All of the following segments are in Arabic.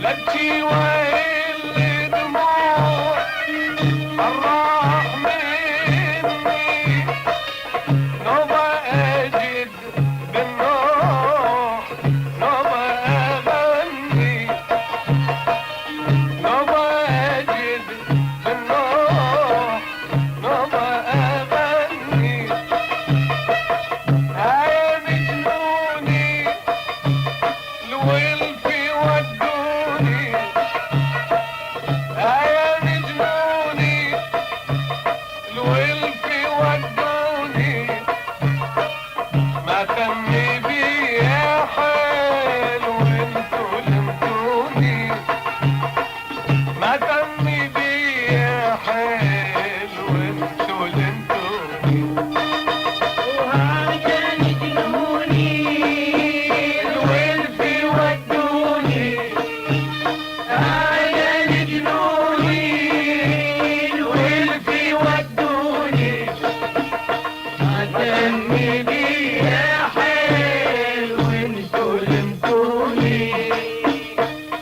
لبكي ويل دموع الراح مني نوبة أجد بالنوح نوبة أغني نوبة أجد بالنوح نوبة أغني هاي مجنوني الولفي ودوني هاي مجنوني الولفي ودوني ما تمي بي يا حلو انتو لمتوني ما تمي بي يا حلو انتو لمتوني وهذا يجنوني الولفي ودوني هذا يجنوني الولفي ودوني ما تمي بي يا حلو انتو لمتوني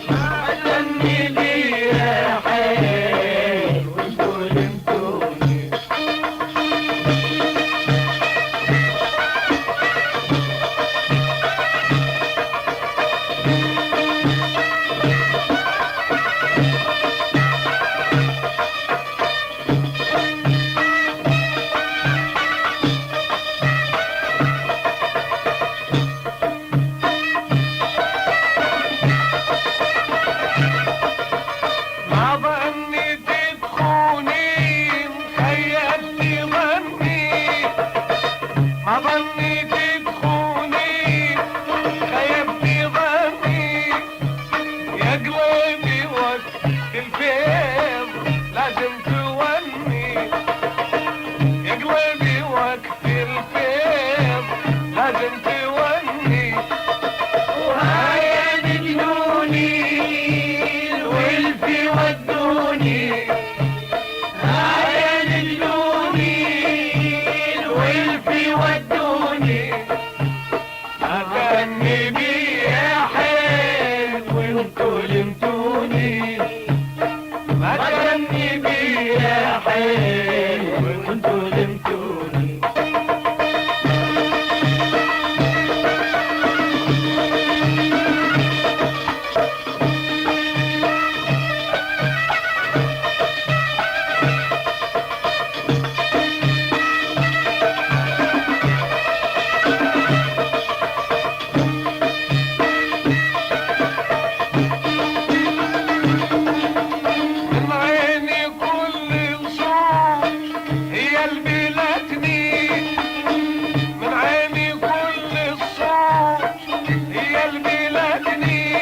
ما تمي بي يا حلو انتو لمتوني ما ظني تدخوني مخيلتي ظني ما ظني تدخوني خيبتي ظني يا قلبي وقت الفيض لازم توني يا قلبي وقت الفيض لازم توني وهاي مجنوني الولفي ودوني هاي مجنوني الولفي ودوني أغني بي يا حيل وانتو لمتوني أغني بي يا حيل وانتو لمتوني من عيني كل صوت هي البلاتني من عيني كل الصوت هي البلاتني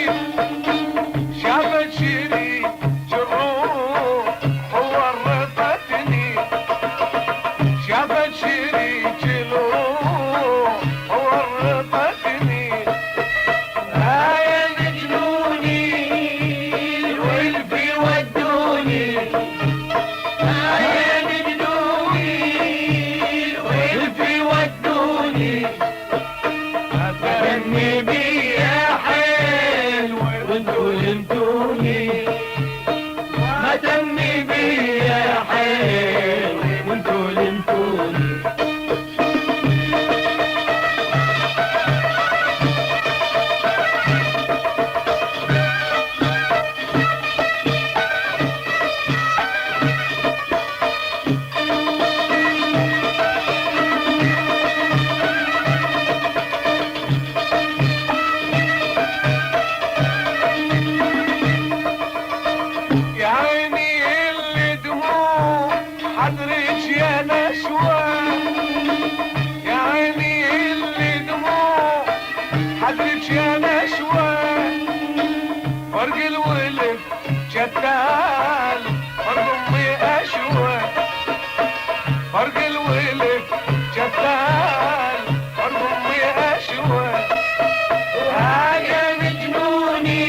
شافت شريك الروح ورطتني شافت شريك الروح ورطتني هاي مجنوني الولفي ودوني هاي مجنوني الولفي ودوني أغني بي يا حلو وانتو لمتوني ما تمي بي يا حيل وانتو لمتوني يا عيني اللي دموع حضرك يا نشوى يا عيني اللي دموع حضرك يا نشوى فرق الولد شتال فرق امي اشوى فرق الولد شتال فرق امي اشوى هاي مجنوني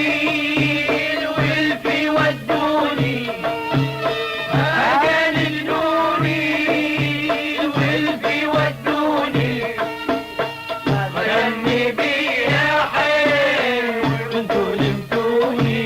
الولفي ودوني هاي مجنوني الولفي ودوني ما تمي بي يا حيل وانتو لمتوني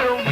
وبيا